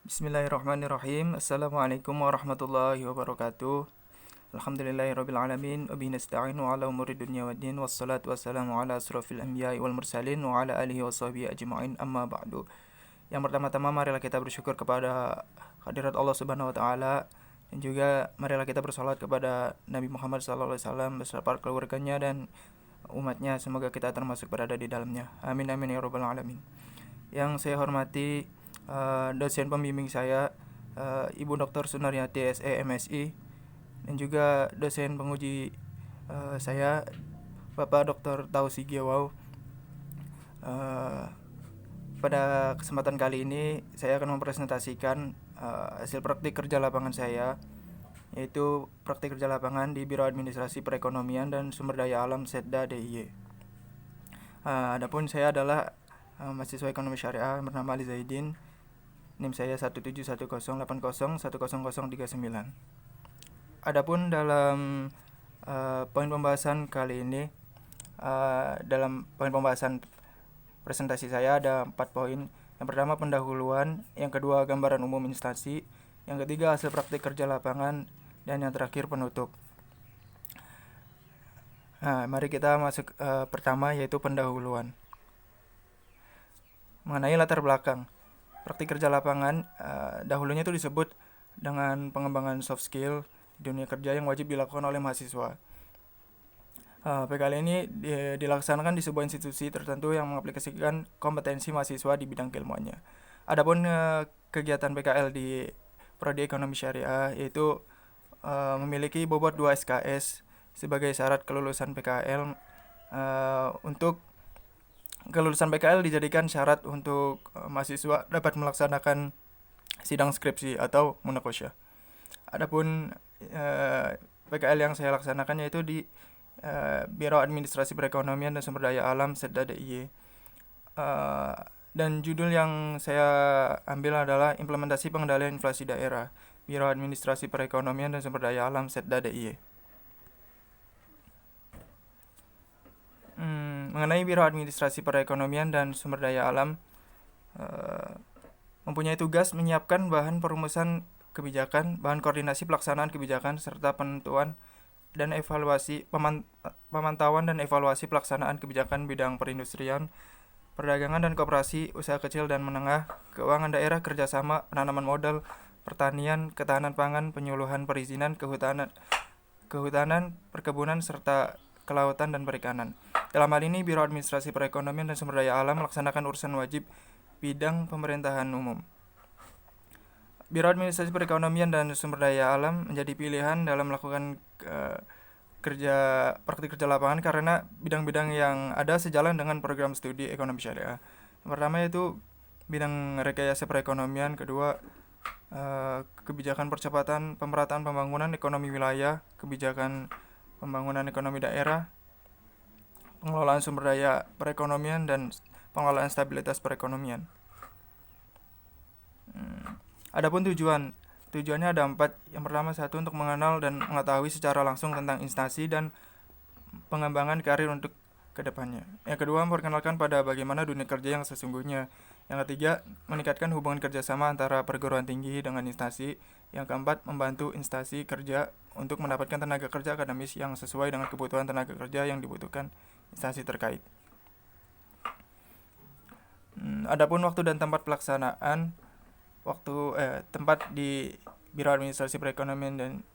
Bismillahirrahmanirrahim. Assalamualaikum warahmatullahi wabarakatuh. Alhamdulillahirabbil alamin wa bihi nasta'inu ala umuri dunya waddin wassalatu wassalamu ala asrofil anbiya'i wal mursalin wa ala alihi washabihi ajma'in amma ba'du. Yang pertama-tama marilah kita bersyukur kepada hadirat Allah Subhanahu wa taala dan juga marilah kita bersalat kepada Nabi Muhammad sallallahu alaihi wasallam beserta para keluarganya dan umatnya, semoga kita termasuk berada di dalamnya. Amin amin ya rabbal alamin. Yang saya hormati dosen pembimbing saya, Ibu Dr. Sunaryati SE MSI, dan juga dosen penguji saya, Bapak Dr. Tausi Giawau. Pada kesempatan kali ini saya akan mempresentasikan hasil praktik kerja lapangan saya, yaitu praktik kerja lapangan di Biro Administrasi Perekonomian dan Sumber Daya Alam Setda DIY. Adapun saya adalah mahasiswa ekonomi syariah bernama Ali Zaidin. NIM saya 17108010039. Adapun dalam poin pembahasan kali ini, dalam poin pembahasan presentasi saya ada 4 poin. Yang pertama pendahuluan, yang kedua gambaran umum instansi, yang ketiga hasil praktik kerja lapangan, dan yang terakhir penutup. Mari kita masuk pertama, yaitu pendahuluan. Mengenai latar belakang praktik kerja lapangan, dahulunya itu disebut dengan pengembangan soft skill di dunia kerja yang wajib dilakukan oleh mahasiswa. PKL ini dilaksanakan di sebuah institusi tertentu yang mengaplikasikan kompetensi mahasiswa di bidang keilmuannya. Adapun kegiatan PKL di Prodi Ekonomi Syariah yaitu memiliki bobot 2 SKS sebagai syarat kelulusan PKL. Untuk kelulusan PKL dijadikan syarat untuk mahasiswa dapat melaksanakan sidang skripsi atau munakosyah. Adapun PKL yang saya laksanakan yaitu di Biro Administrasi Perekonomian dan Sumber Daya Alam Setda DIY. Dan judul yang saya ambil adalah Implementasi Pengendalian Inflasi Daerah, Biro Administrasi Perekonomian dan Sumber Daya Alam Setda DIY. Mengenai Biro Administrasi Perekonomian dan Sumber Daya Alam, mempunyai tugas menyiapkan bahan perumusan kebijakan, bahan koordinasi pelaksanaan kebijakan, serta penentuan dan evaluasi pemantauan dan evaluasi pelaksanaan kebijakan bidang perindustrian, perdagangan dan koperasi, usaha kecil dan menengah, keuangan daerah, kerjasama, penanaman modal, pertanian, ketahanan pangan, penyuluhan perizinan, kehutanan, perkebunan, serta kelautan dan perikanan. Dalam hal ini, Biro Administrasi Perekonomian dan Sumber Daya Alam melaksanakan urusan wajib bidang pemerintahan umum. Biro Administrasi Perekonomian dan Sumber Daya Alam menjadi pilihan dalam melakukan praktik kerja lapangan karena bidang-bidang yang ada sejalan dengan program studi ekonomi syariah. Yang pertama yaitu bidang rekayasa perekonomian, kedua kebijakan percepatan pemerataan pembangunan ekonomi wilayah, kebijakan pembangunan ekonomi daerah, pengelolaan sumber daya perekonomian, dan pengelolaan stabilitas perekonomian. Adapun tujuannya ada 4. Yang pertama, 1. Untuk mengenal dan mengetahui secara langsung tentang instansi dan pengembangan karir untuk kedepannya. Yang kedua, memperkenalkan pada bagaimana dunia kerja yang sesungguhnya. Yang ketiga, meningkatkan hubungan kerjasama antara perguruan tinggi dengan instansi. Yang keempat, membantu instansi kerja untuk mendapatkan tenaga kerja akademis yang sesuai dengan kebutuhan tenaga kerja yang dibutuhkan instansi terkait. Adapun waktu dan tempat pelaksanaan, tempat di Biro Administrasi Perekonomian dan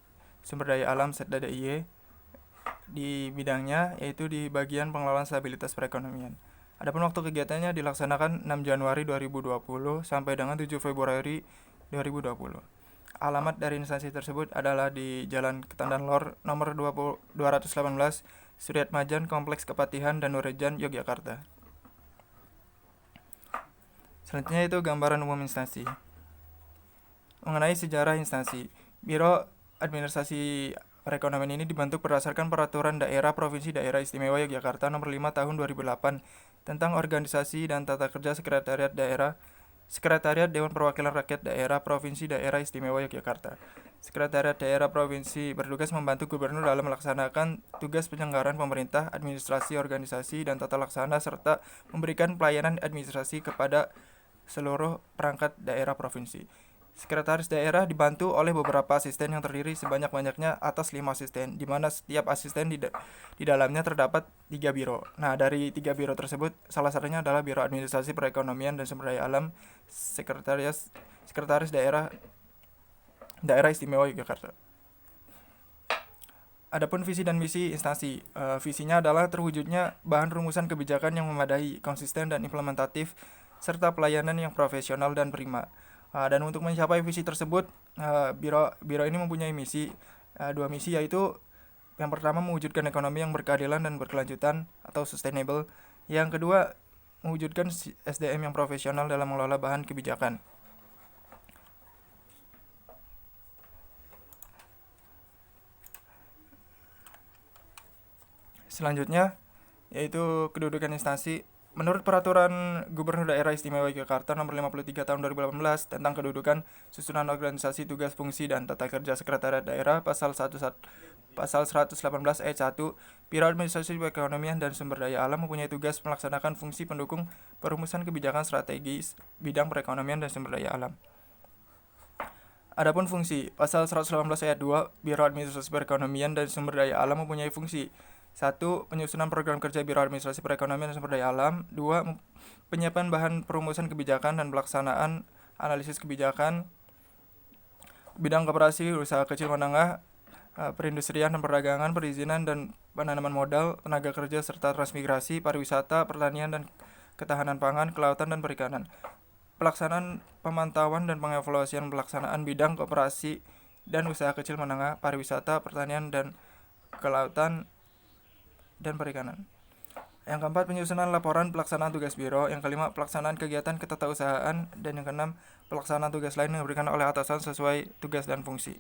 Sumber Daya Alam Setda DIY di bidangnya yaitu di bagian pengelolaan stabilitas perekonomian. Adapun waktu kegiatannya dilaksanakan 6 Januari 2020 sampai dengan 7 Februari 2020. Alamat dari instansi tersebut adalah di Jalan Ketandan Lor nomor 218, Suryat Majan, Kompleks Kepatihan dan Nurejan, Yogyakarta. Selanjutnya itu gambaran umum instansi. Mengenai sejarah instansi, Biro Administrasi Perekonomian ini dibentuk berdasarkan Peraturan Daerah Provinsi Daerah Istimewa Yogyakarta Nomor 5 Tahun 2008 tentang organisasi dan tata kerja Sekretariat Dewan Perwakilan Rakyat Daerah Provinsi Daerah Istimewa Yogyakarta. Sekretariat Daerah Provinsi bertugas membantu Gubernur dalam melaksanakan tugas penyelenggaraan pemerintah, administrasi, organisasi, dan tata laksana, serta memberikan pelayanan administrasi kepada seluruh perangkat daerah provinsi. Sekretaris daerah dibantu oleh beberapa asisten yang terdiri sebanyak-banyaknya atas 5 asisten, di mana setiap asisten di dalamnya terdapat 3 biro. Nah, dari 3 biro tersebut, salah satunya adalah Biro Administrasi Perekonomian dan Sumber Daya Alam, Sekretaris Daerah Istimewa Yogyakarta. Adapun visi dan misi instansi, visinya adalah terwujudnya bahan rumusan kebijakan yang memadai, konsisten dan implementatif, serta pelayanan yang profesional dan prima. Dan untuk mencapai visi tersebut, biro ini mempunyai dua misi, yaitu yang pertama mewujudkan ekonomi yang berkeadilan dan berkelanjutan atau sustainable. Yang kedua, mewujudkan SDM yang profesional dalam mengelola bahan kebijakan. Selanjutnya, yaitu kedudukan instansi. Menurut Peraturan Gubernur Daerah Istimewa Yogyakarta Nomor 53 Tahun 2018 tentang kedudukan, susunan organisasi, tugas, fungsi, dan tata kerja Sekretariat Daerah, Pasal 118 ayat 1, Biro Administrasi Perekonomian dan Sumber Daya Alam mempunyai tugas melaksanakan fungsi pendukung perumusan kebijakan strategis bidang perekonomian dan sumber daya alam. Adapun fungsi, Pasal 118 ayat 2, Biro Administrasi Perekonomian dan Sumber Daya Alam mempunyai fungsi: 1. Penyusunan program kerja Biro Administrasi Perekonomian dan Sumber Daya Alam. 2. Penyiapan bahan perumusan kebijakan dan pelaksanaan analisis kebijakan bidang koperasi, usaha kecil menengah, perindustrian dan perdagangan, perizinan dan penanaman modal, tenaga kerja serta transmigrasi, pariwisata, pertanian dan ketahanan pangan, kelautan dan perikanan. Pelaksanaan pemantauan dan pengevaluasian pelaksanaan bidang koperasi dan usaha kecil menengah, pariwisata, pertanian dan kelautan dan perikanan. Yang keempat, penyusunan laporan pelaksanaan tugas biro. Yang kelima, pelaksanaan kegiatan ketetausahaan. Dan yang keenam, pelaksanaan tugas lain yang diberikan oleh atasan sesuai tugas dan fungsi.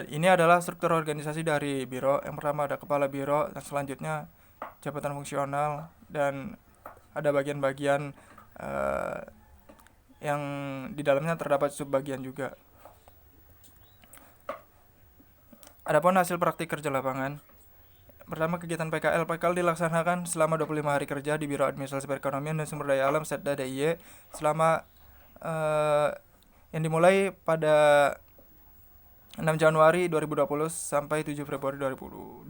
Ini adalah struktur organisasi dari biro. Yang pertama ada kepala biro, dan selanjutnya jabatan fungsional, dan ada bagian-bagian yang di dalamnya terdapat subbagian juga. Adapun hasil praktik kerja lapangan. Pertama, kegiatan PKL. PKL dilaksanakan selama 25 hari kerja di Biro Administrasi Perekonomian dan Sumber Daya Alam Setda DIY selama yang dimulai pada 6 Januari 2020 sampai 7 Februari 2020.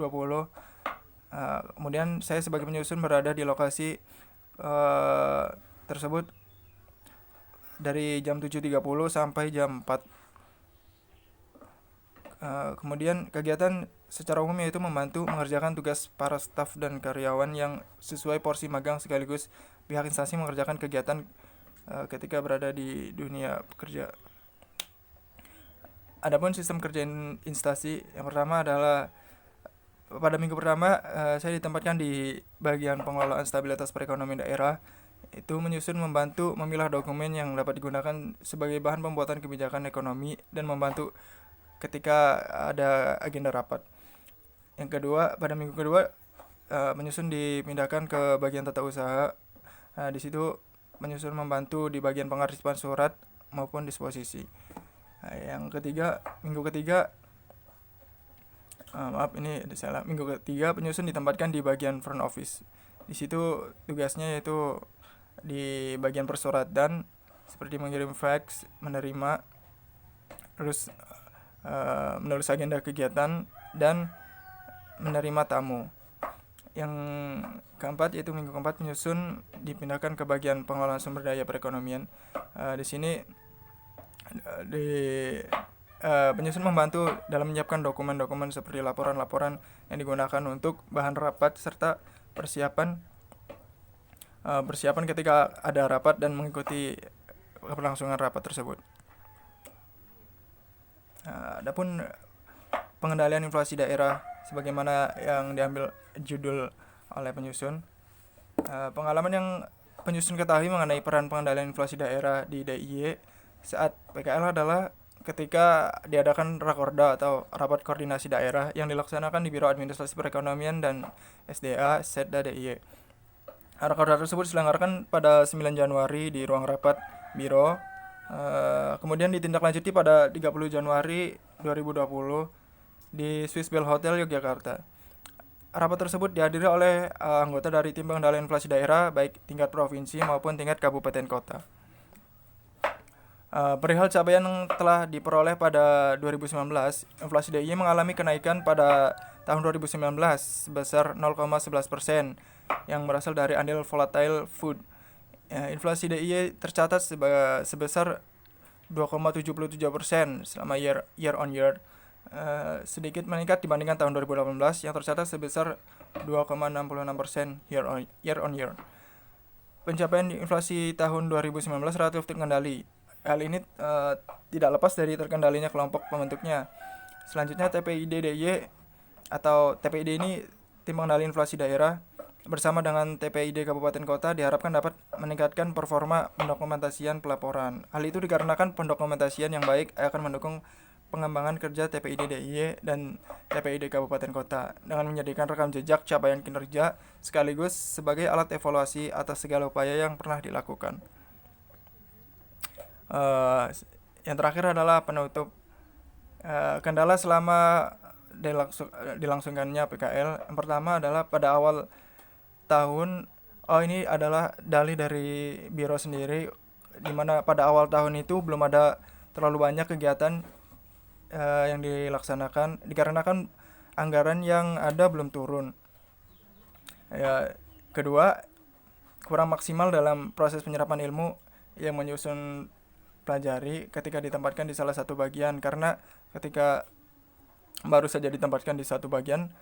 Kemudian saya sebagai penyusun berada di lokasi tersebut dari jam 7.30 sampai jam 4. Kemudian kegiatan secara umum yaitu membantu mengerjakan tugas para staf dan karyawan yang sesuai porsi magang, sekaligus pihak instansi mengerjakan kegiatan ketika berada di dunia kerja. Adapun sistem kerja instansi, yang pertama adalah pada minggu pertama saya ditempatkan di bagian pengelolaan stabilitas perekonomian daerah, itu menyusun, membantu memilah dokumen yang dapat digunakan sebagai bahan pembuatan kebijakan ekonomi dan membantu ketika ada agenda rapat. Yang kedua, pada minggu kedua menyusun dipindahkan ke bagian tata usaha. Di situ menyusun, membantu di bagian pengarsipan surat maupun disposisi. Yang ketiga, minggu ketiga penyusun ditempatkan di bagian front office. Di situ tugasnya yaitu di bagian persuratan, seperti mengirim fax, menerima, terus menulis agenda kegiatan dan menerima tamu. Yang keempat, yaitu minggu keempat, menyusun dipindahkan ke bagian pengelolaan sumber daya perekonomian. Di sini penyusun membantu dalam menyiapkan dokumen-dokumen seperti laporan-laporan yang digunakan untuk bahan rapat serta persiapan ketika ada rapat dan mengikuti keberlangsungan rapat tersebut. Adapun pengendalian inflasi daerah sebagaimana yang diambil judul oleh penyusun. Pengalaman yang penyusun ketahui mengenai peran pengendalian inflasi daerah di DIY saat PKL adalah ketika diadakan Rakorda atau Rapat Koordinasi Daerah yang dilaksanakan di Biro Administrasi Perekonomian dan SDA Setda DIY. Rakorda tersebut diselenggarakan pada 9 Januari di ruang rapat Biro. Kemudian ditindaklanjuti pada 30 Januari 2020 di Swiss Bell Hotel Yogyakarta. Rapat tersebut dihadiri oleh anggota dari tim pengendalian inflasi daerah baik tingkat provinsi maupun tingkat kabupaten kota. Perihal capaian yang telah diperoleh pada 2019, inflasi DIY mengalami kenaikan pada tahun 2019 sebesar 0,11% yang berasal dari andil volatile food. Inflasi DIY tercatat sebesar 2,77% selama year on year, sedikit meningkat dibandingkan tahun 2018 yang tercatat sebesar 2,66% year on year. Pencapaian inflasi tahun 2019 relatif terkendali. Hal ini tidak lepas dari terkendalinya kelompok pembentuknya. Selanjutnya TPID DIY atau TPID ini tim pengendali inflasi daerah bersama dengan TPID kabupaten kota diharapkan dapat meningkatkan performa pendokumentasian pelaporan. Hal itu dikarenakan pendokumentasian yang baik akan mendukung pengembangan kerja TPID DIY dan TPID kabupaten kota dengan menjadikan rekam jejak capaian kinerja sekaligus sebagai alat evaluasi atas segala upaya yang pernah dilakukan. Yang terakhir adalah penutup. Kendala selama dilangsungkannya PKL. Yang pertama adalah pada awal tahun, ini adalah dalih dari biro sendiri, di mana pada awal tahun itu belum ada terlalu banyak kegiatan yang dilaksanakan dikarenakan anggaran yang ada belum turun. Kedua, kurang maksimal dalam proses penyerapan ilmu yang menyusun pelajari ketika ditempatkan di salah satu bagian, karena ketika baru saja ditempatkan di satu bagian,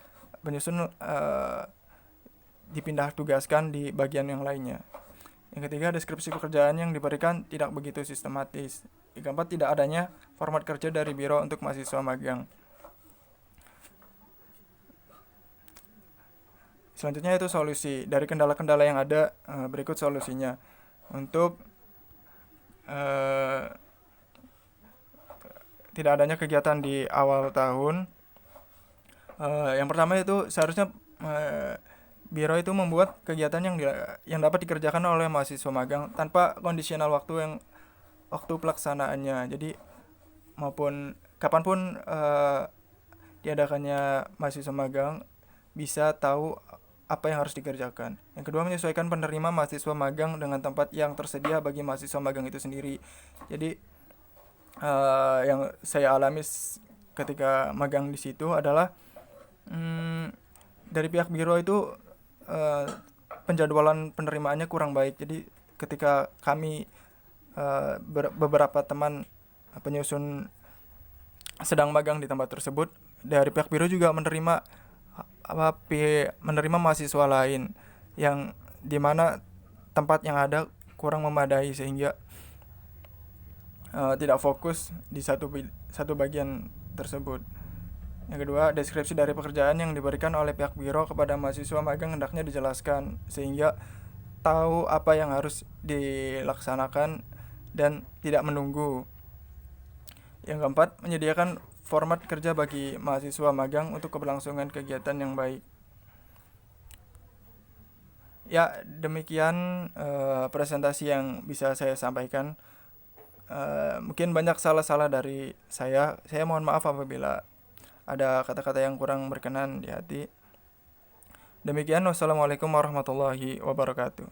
penyusun dipindah tugaskan di bagian yang lainnya. Yang ketiga, deskripsi pekerjaan yang diberikan tidak begitu sistematis. Yang keempat, tidak adanya format kerja dari biro untuk mahasiswa magang. Selanjutnya itu solusi. Dari kendala-kendala yang ada, berikut solusinya. Untuk tidak adanya kegiatan di awal tahun, yang pertama itu seharusnya biro itu membuat kegiatan yang dapat dikerjakan oleh mahasiswa magang tanpa kondisional waktu pelaksanaannya. Jadi maupun kapanpun diadakannya mahasiswa magang bisa tahu apa yang harus dikerjakan. Yang kedua, menyesuaikan penerima mahasiswa magang dengan tempat yang tersedia bagi mahasiswa magang itu sendiri. Jadi yang saya alami ketika magang di situ adalah dari pihak biro itu penjadwalan penerimaannya kurang baik. Jadi ketika kami beberapa teman penyusun sedang magang di tempat tersebut, dari pihak biro juga menerima mahasiswa lain yang dimana tempat yang ada kurang memadai sehingga tidak fokus di satu bagian tersebut. Yang kedua, deskripsi dari pekerjaan yang diberikan oleh pihak biro kepada mahasiswa magang hendaknya dijelaskan sehingga tahu apa yang harus dilaksanakan dan tidak menunggu. Yang keempat, menyediakan format kerja bagi mahasiswa magang untuk keberlangsungan kegiatan yang baik. Ya, demikian presentasi yang bisa saya sampaikan. Mungkin banyak salah-salah dari saya. Saya mohon maaf apabila ada kata-kata yang kurang berkenan di hati. Demikian, wassalamualaikum warahmatullahi wabarakatuh.